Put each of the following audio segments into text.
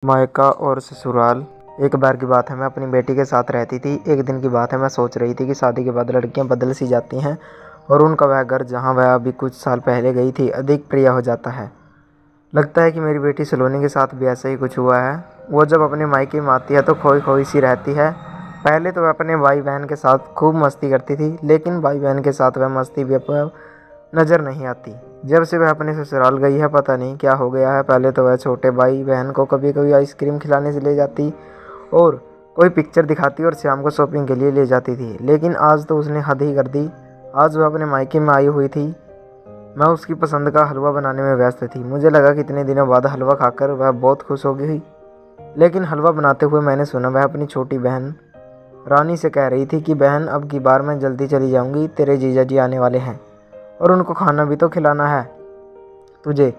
मायका और ससुराल। एक बार की बात है, मैं अपनी बेटी के साथ रहती थी। एक दिन की बात है, मैं सोच रही थी कि शादी के बाद लड़कियां बदल सी जाती हैं और उनका वह घर जहां वह अभी कुछ साल पहले गई थी अधिक प्रिय हो जाता है। लगता है कि मेरी बेटी सलोनी के साथ भी ऐसा ही कुछ हुआ है। वो जब अपने मायके में आती है तो खोई खोई सी रहती है। पहले तो वह अपने भाई बहन के साथ खूब मस्ती करती थी, लेकिन भाई बहन के साथ वह मस्ती भी अब नज़र नहीं आती। जब से वह अपने ससुराल गई है, पता नहीं क्या हो गया है। पहले तो वह छोटे भाई बहन को कभी कभी आइसक्रीम खिलाने से ले जाती और कोई पिक्चर दिखाती और शाम को शॉपिंग के लिए ले जाती थी, लेकिन आज तो उसने हद ही कर दी। आज वह अपने मायके में आई हुई थी। मैं उसकी पसंद का हलवा बनाने में व्यस्त थी। मुझे लगा कि इतने दिनों बाद हलवा खाकर वह बहुत खुश हो गई, लेकिन हलवा बनाते हुए मैंने सुना वह अपनी छोटी बहन रानी से कह रही थी कि बहन, अब की बार मैं जल्दी चली जाऊंगी, तेरे जीजा जी आने वाले हैं और उनको खाना भी तो खिलाना है। तुझे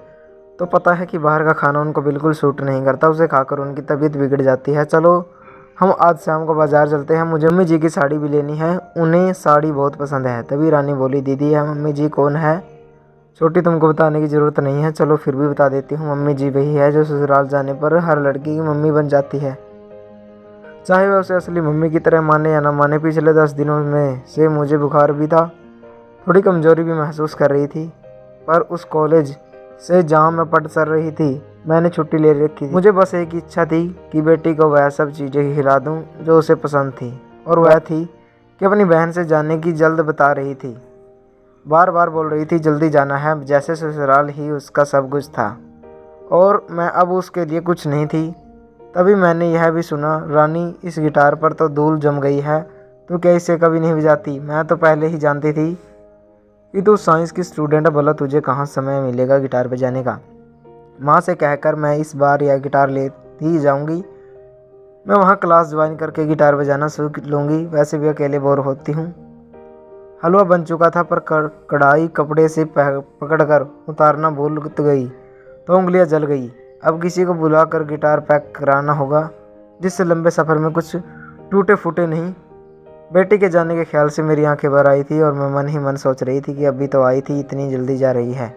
तो पता है कि बाहर का खाना उनको बिल्कुल सूट नहीं करता, उसे खाकर उनकी तबीयत बिगड़ जाती है। चलो हम आज शाम को बाजार चलते हैं, मुझे मम्मी जी की साड़ी भी लेनी है, उन्हें साड़ी बहुत पसंद है। तभी रानी बोली, दीदी है मम्मी जी कौन है? छोटी, तुमको बताने की ज़रूरत नहीं है, चलो फिर भी बता देती हूँ। मम्मी जी वही है जो ससुराल जाने पर हर लड़की की मम्मी बन जाती है, चाहे वह उसे असली मम्मी की तरह माने या ना माने। पिछले 10 दिनों में से मुझे बुखार भी था, थोड़ी कमज़ोरी भी महसूस कर रही थी, पर उस कॉलेज से जहाँ मैं पढ़ चल रही थी मैंने छुट्टी ले रखी थी। मुझे बस एक इच्छा थी कि बेटी को वह सब चीज़ें खिला दूँ जो उसे पसंद थी, और वह थी कि अपनी बहन से जाने की जल्द बता रही थी। बार बार बोल रही थी जल्दी जाना है, जैसे ससुराल ही उसका सब कुछ था और मैं अब उसके लिए कुछ नहीं थी। तभी मैंने यह भी सुना, रानी इस गिटार पर तो धूल जम गई है, तू क्या इसे कभी नहीं बजाती? मैं तो पहले ही जानती थी कि तू साइंस की स्टूडेंट है, भला तुझे कहाँ समय मिलेगा गिटार बजाने का। माँ से कहकर मैं इस बार यह गिटार लेती ही जाऊँगी। मैं वहाँ क्लास ज्वाइन करके गिटार बजाना सीख लूँगी, वैसे भी अकेले बोर होती हूँ। हलवा बन चुका था, पर कढ़ाई कपड़े से पकड़कर उतारना भूल गई तो उंगलियां जल गई। अब किसी को बुलाकर गिटार पैक कराना होगा, जिससे लंबे सफ़र में कुछ टूटे फूटे नहीं। बेटी के जाने के ख्याल से मेरी आंखें भर आई थी और मैं मन ही मन सोच रही थी कि अभी तो आई थी, इतनी जल्दी जा रही है।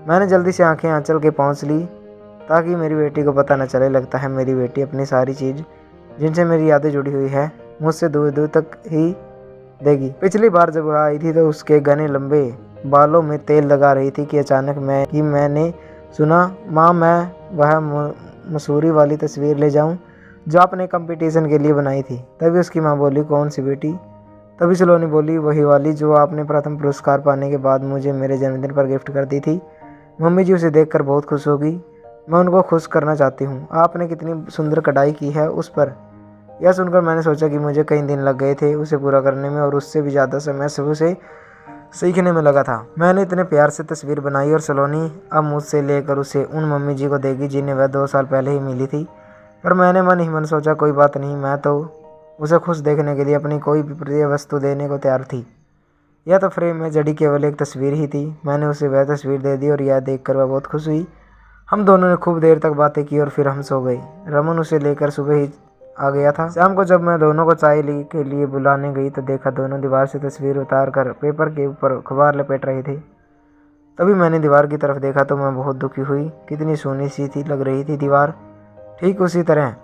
मैंने जल्दी से आंखें आंचल के पहुँच ली ताकि मेरी बेटी को पता न चले। लगता है मेरी बेटी अपनी सारी चीज़ जिनसे मेरी यादें जुड़ी हुई है मुझसे दूर दूर तक ही देगी। पिछली बार जब वह आई थी तो उसके घने लंबे बालों में तेल लगा रही थी कि अचानक मैंने सुना, माँ मैं वह मसूरी वाली तस्वीर ले जाऊं जो आपने कंपटीशन के लिए बनाई थी। तभी उसकी माँ बोली, कौन सी बेटी? तभी सलोनी बोली, वही वाली जो आपने प्रथम पुरस्कार पाने के बाद मुझे मेरे जन्मदिन पर गिफ्ट कर दी थी। मम्मी जी उसे देखकर बहुत खुश होगी, मैं उनको खुश करना चाहती हूँ। आपने कितनी सुंदर कढ़ाई की है उस पर। यह सुनकर मैंने सोचा कि मुझे कई दिन लग गए थे उसे पूरा करने में, और उससे भी ज़्यादा समय से उसे सीखने में लगा था। मैंने इतने प्यार से तस्वीर बनाई और सलोनी अब मुझसे लेकर उसे उन मम्मी जी को देगी जिन्हें वह 2 साल पहले ही मिली थी। पर मैंने मन ही मन सोचा, कोई बात नहीं, मैं तो उसे खुश देखने के लिए अपनी कोई भी प्रिय वस्तु देने को तैयार थी। यह तो फ्रेम में जड़ी केवल एक तस्वीर ही थी। मैंने उसे वह तस्वीर दे दी और यह देखकर वह बहुत खुश हुई। हम दोनों ने खूब देर तक बातें की और फिर हम सो गए। रमन उसे लेकर सुबह ही आ गया था। शाम को जब मैं दोनों को चाय के लिए बुलाने गई तो देखा दोनों दीवार से तस्वीर उतार कर पेपर के ऊपर अखबार लपेट रहे थे। तभी मैंने दीवार की तरफ देखा तो मैं बहुत दुखी हुई। कितनी सोनी सी थी लग रही थी दीवार, ठीक उसी तरह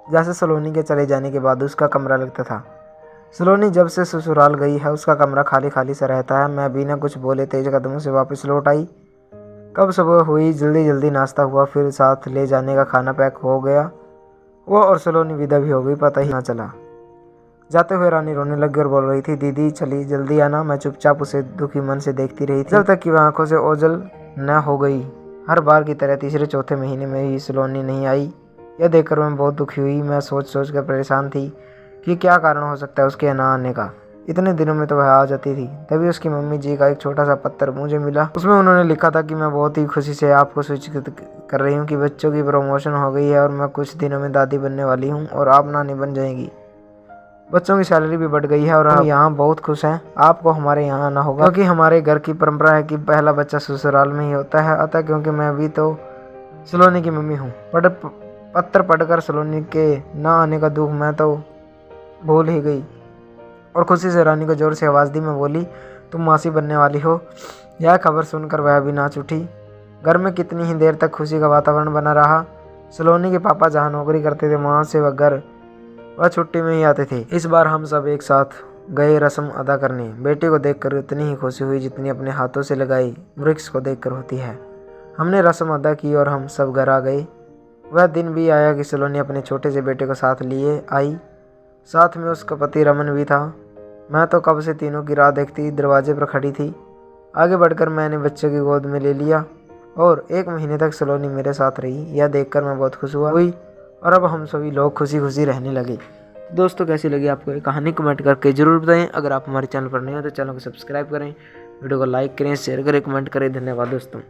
जैसे सलोनी के चले जाने के बाद उसका कमरा लगता था। सलोनी जब से ससुराल गई है उसका कमरा खाली खाली सा रहता है। मैं बिना कुछ बोले तेज कदमों से वापस लौट आई। कब सुबह हुई, जल्दी जल्दी नाश्ता हुआ, फिर साथ ले जाने का खाना पैक हो गया। वो और सलोनी विदा भी हो गई, पता ही ना चला। जाते हुए रानी रोने लगी और बोल रही थी, दीदी चली जल्दी आना। मैं चुपचाप उसे दुखी मन से देखती रही थी जब तक कि वह आंखों से ओझल न हो गई। हर बार की तरह तीसरे चौथे महीने में ही सलोनी नहीं आई। यह देखकर मैं बहुत दुखी हुई। मैं सोच सोच कर परेशान थी कि क्या कारण हो सकता है उसके न आने का। इतने दिनों में तो वह आ जाती थी। तभी उसकी मम्मी जी का एक छोटा सा पत्र मुझे मिला। उसमें उन्होंने लिखा था कि मैं बहुत ही खुशी से आपको सूचित कर रही हूँ कि बच्चों की प्रमोशन हो गई है और मैं कुछ दिनों में दादी बनने वाली हूँ और आप नानी बन जाएंगी। बच्चों की सैलरी भी बढ़ गई है और हम यहाँ बहुत खुश हैं। आपको हमारे यहाँ आना होगा क्योंकि हमारे घर की परंपरा है कि पहला बच्चा ससुराल में ही होता है। अतः क्योंकि मैं भी तो सलोनी की मम्मी हूँ। पत्र पढ़कर सलोनी के ना आने का दुख मैं तो भूल ही गई और खुशी से रानी को जोर से आवाज़ दी। मैं बोली, तुम मासी बनने वाली हो। यह खबर सुनकर वह भी नाच उठी। घर में कितनी ही देर तक खुशी का वातावरण बना रहा। सलोनी के पापा जहाँ नौकरी करते थे वहाँ से वह छुट्टी में ही आते थे। इस बार हम सब एक साथ गए रस्म अदा करने। बेटी को देखकर उतनी ही खुशी हुई जितनी अपने हाथों से लगाई वृक्ष को देखकर होती है। हमने रस्म अदा की और हम सब घर आ गए। वह दिन भी आया कि सलोनी अपने छोटे से बेटे को साथ लिए आई। साथ में उसका पति रमन भी था। मैं तो कब से तीनों की राह देखती दरवाजे पर खड़ी थी। आगे बढ़कर मैंने बच्चे की गोद में ले लिया और 1 महीने तक सलोनी मेरे साथ रही। यह देखकर मैं बहुत खुश हुई और अब हम सभी लोग खुशी खुशी रहने लगे। दोस्तों, कैसी लगी आपको ये कहानी कमेंट करके ज़रूर बताएं। अगर आप हमारे चैनल पर नए हो तो चैनल को सब्सक्राइब करें, वीडियो को लाइक करें, शेयर करें, कमेंट करें। धन्यवाद दोस्तों।